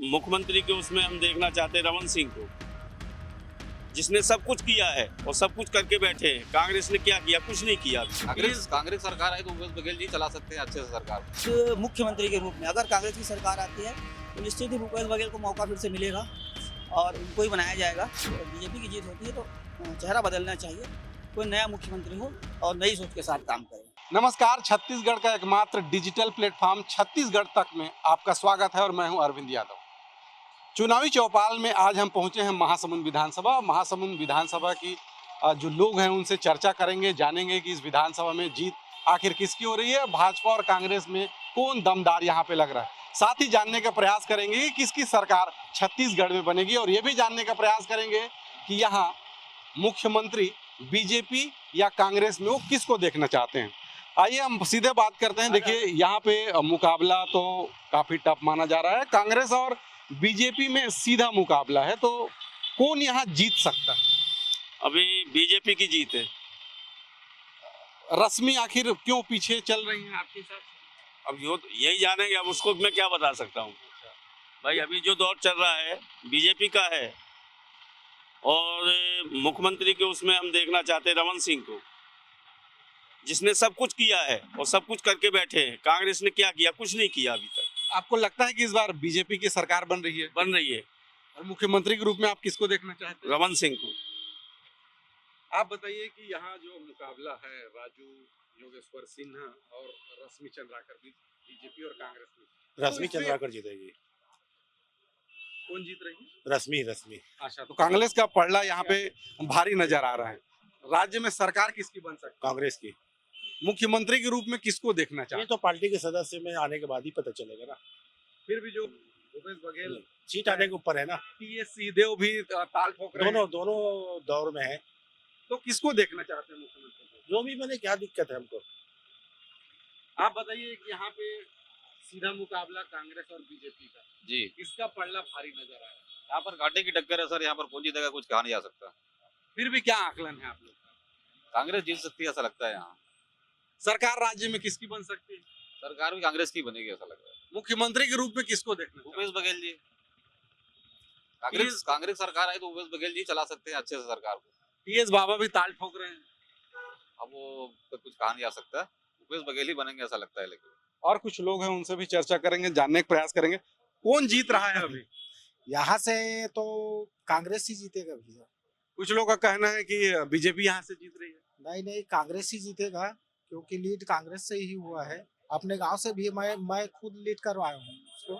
मुख्यमंत्री के उसमें हम देखना चाहते हैं रमन सिंह को, जिसने सब कुछ किया है और सब कुछ करके बैठे हैं। कांग्रेस ने क्या किया? कुछ नहीं किया। कांग्रेस सरकार आई तो भूपेश बघेल जी चला सकते हैं अच्छे से सरकार। मुख्यमंत्री के रूप में अगर कांग्रेस की सरकार आती है तो निश्चित ही भूपेश बघेल को मौका फिर से मिलेगा और उनको ही बनाया जाएगा। बीजेपी की जीत होती है तो चेहरा बदलना चाहिए, कोई नया मुख्यमंत्री हो और नई सोच के साथ काम करे। नमस्कार, छत्तीसगढ़ का एकमात्र डिजिटल प्लेटफॉर्म छत्तीसगढ़ तक में आपका स्वागत है और मैं हूं अरविंद यादव। चुनावी चौपाल में आज हम पहुंचे हैं महासमुंद विधानसभा। महासमुंद विधानसभा की जो लोग हैं उनसे चर्चा करेंगे, जानेंगे कि इस विधानसभा में जीत आखिर किसकी हो रही है, भाजपा और कांग्रेस में कौन दमदार यहाँ पे लग रहा है। साथ ही जानने का प्रयास करेंगे कि किसकी सरकार छत्तीसगढ़ में बनेगी और ये भी जानने का प्रयास करेंगे कि यहाँ मुख्यमंत्री बीजेपी या कांग्रेस में वो किसको देखना चाहते हैं। आइए हम सीधे बात करते हैं। देखिए, यहाँ पे मुकाबला तो काफी टफ माना जा रहा है। कांग्रेस और बीजेपी में सीधा मुकाबला है, तो कौन यहाँ जीत सकता है? अभी बीजेपी की जीत है। रश्मि आखिर क्यों पीछे चल रही हैं आपके साथ? अब यही जानेंगे, अब उसको मैं क्या बता सकता हूँ भाई। अभी जो दौर चल रहा है बीजेपी का है और मुख्यमंत्री के उसमें हम देखना चाहते हैं रमन सिंह को, जिसने सब कुछ किया है और सब कुछ करके बैठे हैं। कांग्रेस ने क्या किया? कुछ नहीं किया अभी तक। आपको लगता है कि इस बार बीजेपी की सरकार बन रही है? बन रही है। और मुख्यमंत्री के रूप में आप किसको देखना चाहते हैं? रमन सिंह को। आप बताइए कि यहाँ जो मुकाबला है राजू योगेश्वर सिन्हा और रश्मि चंद्राकर बीजेपी और कांग्रेस में, रश्मि चंद्राकर जीतेगी। कौन जीत रही है? रश्मि। अच्छा, तो कांग्रेस का पलड़ा यहाँ पे भारी नजर आ रहा है। राज्य में सरकार किसकी बन सकती है? कांग्रेस की। मुख्यमंत्री के रूप में किसको देखना ये चाहिए? तो पार्टी के सदस्य में आने के बाद ही पता चलेगा ना। फिर भी जो भूपेश बघेल सीट आने के ऊपर है ना। टीएस सिंहदेव भी ताल ठोक रहे हैं। दोनों दौर में है, तो किसको देखना चाहते हैं मुख्यमंत्री को? जो भी मैंने क्या दिक्कत है हमको। आप बताइए कि यहाँ पे सीधा मुकाबला कांग्रेस और बीजेपी का जी, इसका पलड़ा भारी नजर आ रहा है। यहाँ पर घाटे की टक्कर है सर। यहाँ पर कौन जीतेगा कुछ कहा नहीं जा सकता। फिर भी क्या आकलन है आप लोग का? कांग्रेस जीत सकती है ऐसा लगता है। यहाँ सरकार राज्य में किसकी बन सकती है? सरकार भी कांग्रेस की बनेगी ऐसा लग रहा है। मुख्यमंत्री के रूप में किसको देखना चाहते भूपेश बघेल जी। कांग्रेस सरकार आई तो भूपेश बघेल जी चला सकते हैं अच्छे से सरकार को। टीएस बाबा भी ताल ठोक रहे हैं। अब वो तो कुछ कहा नहीं जा सकता। भूपेश बघेल ही बनेंगे ऐसा लगता है। लेकिन और कुछ लोग हैं, उनसे भी चर्चा करेंगे, जानने का प्रयास करेंगे कौन जीत रहा है अभी। यहाँ से तो कांग्रेस ही जीतेगा भैया। कुछ लोग का कहना है कि बीजेपी यहाँ से जीत रही है। नहीं, कांग्रेस ही जीतेगा, क्योंकि लीड कांग्रेस से ही हुआ है। अपने गांव से भी मैं खुद लीड करवाया हूँ उसको।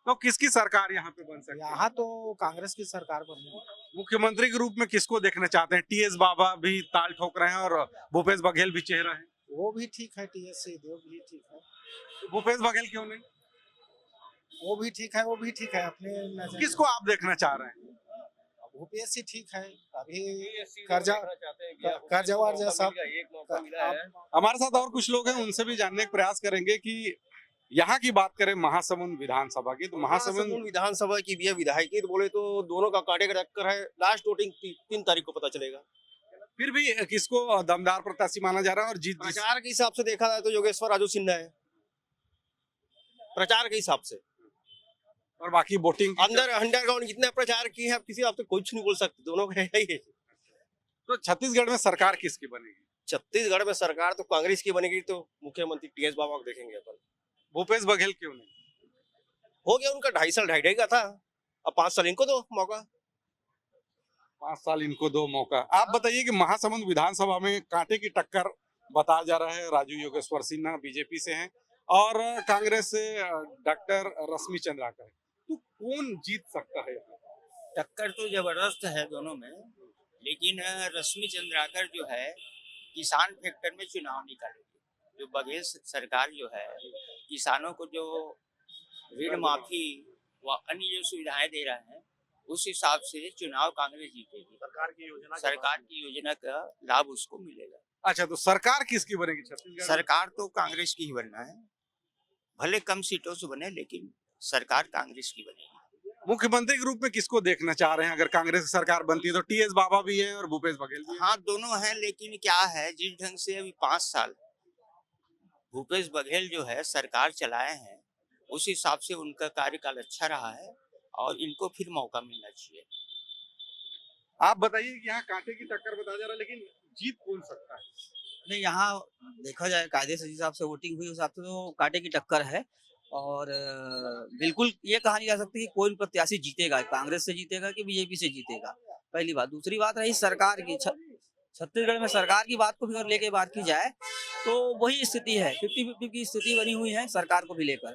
तो किसकी सरकार यहाँ पे बन सकती है? यहाँ तो कांग्रेस की सरकार बनेगी। मुख्यमंत्री के रूप में किसको देखना चाहते हैं? टीएस बाबा भी ताल ठोक रहे हैं और भूपेश बघेल भी चेहरा है। वो भी ठीक है, टीएस सिंहदेव भी ठीक है। तो भूपेश बघेल क्यों नहीं? वो भी ठीक है अपने नजर। किसको आप देखना चाह रहे हैं? भूपेश ही ठीक है। अभी कर्जा वर्जा सब हमारे साथ और कुछ लोग हैं, उनसे भी जानने का प्रयास करेंगे कि यहाँ की बात करें महासमुंद विधानसभा की, तो महासमुंद विधानसभा की भी विधायकी तो बोले तो दोनों का कांटे का टक्कर है। लास्ट वोटिंग 3 तारीख को पता चलेगा। फिर भी किसको दमदार प्रत्याशी माना जा रहा है? और जीत प्रचार के हिसाब से देखा जाए तो योगेश्वर राजू सिन्हा है, प्रचार के हिसाब से। और बाकी वोटिंग अंदर अंडरग्राउंड जितना प्रचार किए हैं किसी आप तो कुछ नहीं बोल सकते। दोनों का है ही है। तो छत्तीसगढ़ में सरकार किसकी बनेगी? छत्तीसगढ़ में सरकार तो कांग्रेस की बनेगी, तो मुख्यमंत्री टीएस बाबा को देखेंगे अपन। भूपेश बघेल क्यों नहीं? हो गया उनका 2.5 साल ढाई का था, अब 5 साल इनको दो मौका। 5 साल इनको दो मौका। आप बताइए कि महासमुंद विधानसभा में कांटे की टक्कर बताया जा रहा है। राजू योगेश्वर सिन्हा बीजेपी से हैं और कांग्रेस से डॉक्टर रश्मि चंद्राकर। तो कौन जीत सकता है? टक्कर तो जबरदस्त है दोनों में, लेकिन रश्मि चंद्राकर जो है किसान फैक्टर में चुनाव निकालेगी। जो बघेल सरकार जो है किसानों को जो ऋण माफी व अन्य जो सुविधाएं दे रहे हैं, उस हिसाब से चुनाव कांग्रेस जीतेगी। सरकार की योजना का लाभ उसको मिलेगा। अच्छा, तो सरकार किसकी बनेगी छत्तीसगढ़? सरकार तो कांग्रेस की ही बनना है, भले कम सीटों से बने लेकिन सरकार कांग्रेस की बनेगी। मुख्यमंत्री के रूप में किसको देखना चाह रहे हैं? अगर कांग्रेस की सरकार बनती है तो टीएस बाबा भी है और भूपेश बघेल भी है। हाँ, दोनों हैं, लेकिन क्या है, जिस ढंग से अभी 5 साल भूपेश बघेल जो है सरकार चलाए हैं, उस हिसाब से उनका कार्यकाल अच्छा रहा है और इनको फिर मौका मिलना चाहिए। आप बताइए कि यहाँ कांटे की टक्कर बताया जा रहा है, लेकिन जीत कौन सकता है? नहीं, यहाँ देखा जाए कायदे से जिस हिसाब से वोटिंग हुई उस हिसाब से तो कांटे की टक्कर है। और बिल्कुल ये कहा नहीं जा सकती कि कोई प्रत्याशी जीतेगा, कांग्रेस से जीतेगा कि बीजेपी से जीतेगा, पहली बात। दूसरी बात रही सरकार की, छत्तीसगढ़ में सरकार की बात को भी अगर लेके बात की जाए तो वही स्थिति है, 50-50 की स्थिति बनी हुई है सरकार को भी लेकर,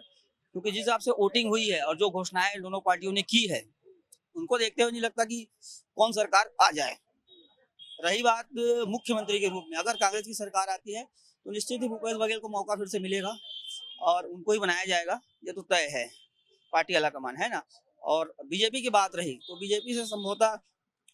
क्योंकि जिस हिसाब से वोटिंग हुई है और जो घोषणाएं दोनों पार्टियों ने की है उनको देखते हुए नहीं लगता कि कौन सरकार आ जाए। रही बात मुख्यमंत्री के रूप में, अगर कांग्रेस की सरकार आती है तो निश्चित ही भूपेश बघेल को मौका फिर से मिलेगा और उनको ही बनाया जाएगा, ये तो तय है, पार्टी आलाकमान है ना। और बीजेपी की बात रही तो बीजेपी से संभवतः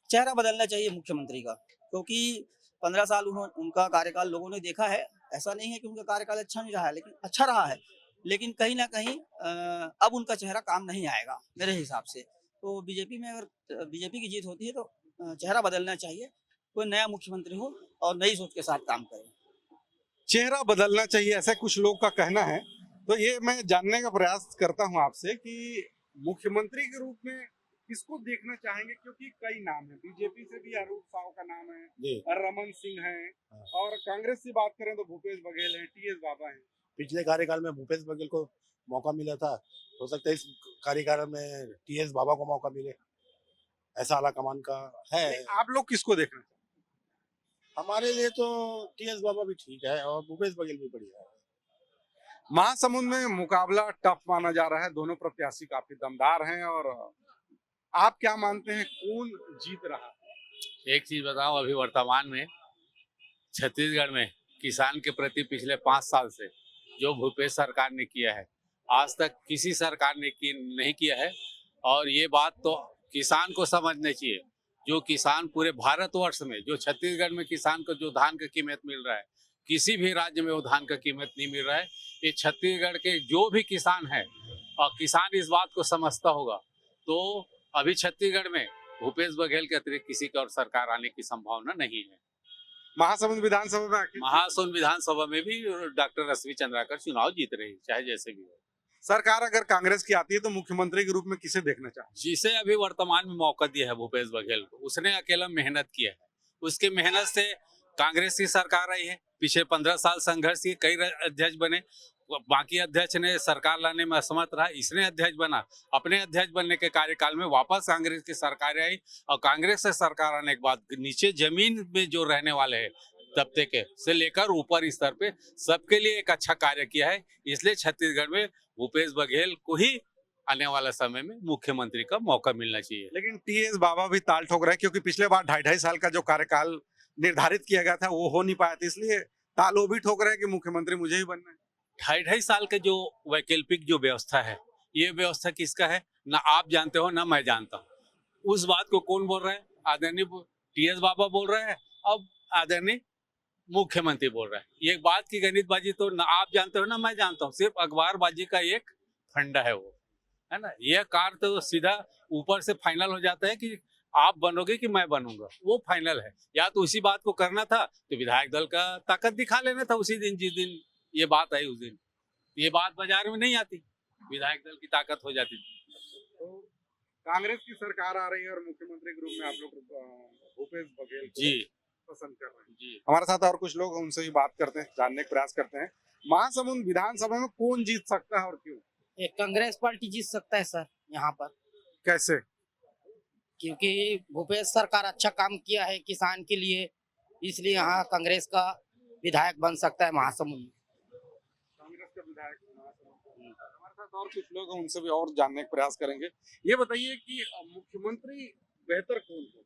चेहरा बदलना चाहिए मुख्यमंत्री का, क्योंकि 15 साल उनका कार्यकाल लोगों ने देखा है। ऐसा नहीं है कि उनका कार्यकाल अच्छा नहीं रहा है, लेकिन अच्छा रहा है, लेकिन कहीं ना कहीं अब उनका चेहरा काम नहीं आएगा मेरे हिसाब से। तो बीजेपी में अगर बीजेपी की जीत होती है तो चेहरा बदलना चाहिए, कोई नया मुख्यमंत्री हो और नई सोच के साथ काम करे। चेहरा बदलना चाहिए, ऐसा कुछ लोग का कहना है। तो ये मैं जानने का प्रयास करता हूं आपसे कि मुख्यमंत्री के रूप में किसको देखना चाहेंगे, क्योंकि कई नाम है। बीजेपी से भी अरूप साव का नाम है और रमन सिंह है, और कांग्रेस की बात करें तो भूपेश बघेल है, टीएस बाबा है। पिछले कार्यकाल में भूपेश बघेल को मौका मिला था, हो सकता है इस कार्यकाल में टीएस बाबा को मौका मिले, ऐसा आलाकमान का है। आप लोग किसको देखना चाहेंगे? हमारे लिए तो टीएस बाबा भी ठीक है और भूपेश बघेल भी बढ़िया है। महासमुंद में मुकाबला टफ माना जा रहा है, दोनों प्रत्याशी काफी दमदार हैं, और आप क्या मानते हैं कौन जीत रहा है? एक चीज बताऊं, अभी वर्तमान में छत्तीसगढ़ में किसान के प्रति पिछले 5 साल से जो भूपेश सरकार ने किया है, आज तक किसी सरकार ने नहीं किया है। और ये बात तो किसान को समझना चाहिए, जो किसान पूरे भारतवर्ष में, जो छत्तीसगढ़ में किसान को जो धान का कीमत मिल रहा है, किसी भी राज्य में वो धान का कीमत नहीं मिल रहा है। ये छत्तीसगढ़ के जो भी किसान है, और किसान इस बात को समझता होगा, तो अभी छत्तीसगढ़ में भूपेश बघेल के अतिरिक्त किसी की और सरकार आने की संभावना नहीं है। महासमुंद विधानसभा में महासमुंद विधानसभा में भी डॉक्टर रश्मि चंद्राकर चुनाव जीत रही, चाहे जैसे भी हो। सरकार अगर कांग्रेस की आती है तो मुख्यमंत्री के रूप में किसे देखना चाहेंगे? जिसे अभी वर्तमान में मौका दिया है भूपेश बघेल को, उसने अकेला मेहनत किया है, उसके मेहनत से कांग्रेस की सरकार आई है। पिछले 15 साल संघर्ष किए, कई अध्यक्ष बने, बाकी अध्यक्ष ने सरकार लाने में असमर्थ रहा, इसने अध्यक्ष बना। अपने अध्यक्ष बनने के कार्यकाल में वापस कांग्रेस की सरकार आई, और कांग्रेस से सरकार आने के बाद नीचे जमीन में जो रहने वाले हैं तबके के से लेकर ऊपर स्तर पे सबके लिए एक अच्छा कार्य किया है। इसलिए छत्तीसगढ़ में भूपेश बघेल को ही आने वाला समय में मुख्यमंत्री का मौका मिलना चाहिए। लेकिन टीएस बाबा भी ताल ठोक रहे हैं, क्योंकि पिछले बार 2.5 साल का जो कार्यकाल निर्धारित किया गया था वो हो नहीं पाया था, इसलिए ताल वो भी ठोक रहे हैं कि मुख्यमंत्री मुझे ही बनना है। 2.5 साल के जो वैकल्पिक जो व्यवस्था है, ये व्यवस्था किसका है, ना आप जानते हो ना मैं जानता हूँ। उस बात को कौन बोल रहा है? आदरणीय टीएस बाबा बोल रहे हैं, अब आदरणीय मुख्यमंत्री बोल रहा है। ये बात की गणितबाजी तो ना आप जानते हो ना मैं जानता हूँ, सिर्फ अखबारबाजी का एक फंडा है वो, है ना। यह कार तो सीधा ऊपर से फाइनल हो जाता है कि आप बनोगे कि मैं बनूंगा, वो फाइनल है। या तो उसी बात को करना था तो विधायक दल का ताकत दिखा लेना था उसी दिन, जिस दिन ये बात आई उस दिन। ये बात बाजार में नहीं आती, विधायक दल की ताकत हो जाती थी। तो कांग्रेस की सरकार आ रही है और मुख्यमंत्री के रूप में आप लोग भूपेश बघेल को जी पसंद कर रहे हैं। जी, हमारे साथ और कुछ लोग, उनसे भी बात करते हैं, जानने का प्रयास करते हैं। महासमुंद विधानसभा में कौन जीत सकता है और क्यों? एक कांग्रेस पार्टी जीत सकता है सर यहाँ पर, कैसे? क्योंकि भूपेश सरकार अच्छा काम किया है किसान के लिए, इसलिए यहाँ कांग्रेस का विधायक बन सकता है महासमुंद में। कांग्रेस का विधायक हमारे साथ और कुछ लोग हैं, उनसे भी और जानने का प्रयास करेंगे। ये बताइए कि मुख्यमंत्री बेहतर कौन हो?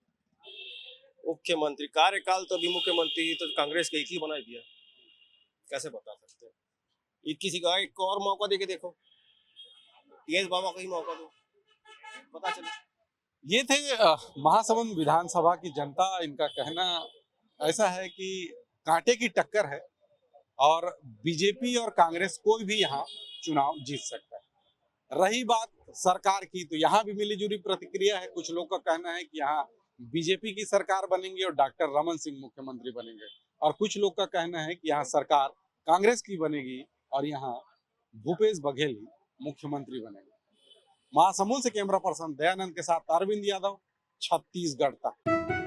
मुख्यमंत्री कार्यकाल तो अभी मुख्यमंत्री तो कांग्रेस के एक ही बना दिया, कैसे बता सकते हैं? ये किसी का एक और मौका देके देखो, टीएस बाबा को ही मौका दो, पता चले। ये थे महासमुंद विधानसभा की जनता। इनका कहना ऐसा है कि कांटे की टक्कर है और बीजेपी और कांग्रेस कोई भी यहाँ चुनाव जीत सकता है। रही बात सरकार की, तो यहाँ भी मिलीजुली प्रतिक्रिया है। कुछ लोग का कहना है कि यहाँ बीजेपी की सरकार बनेंगी और डॉक्टर रमन सिंह मुख्यमंत्री बनेंगे, और कुछ लोग का कहना है कि यहाँ सरकार कांग्रेस की बनेगी और यहाँ भूपेश बघेल मुख्यमंत्री बनेंगे। महासमुंद से कैमरा पर्सन दयानंद के साथ अरविंद यादव, छत्तीसगढ़ तक।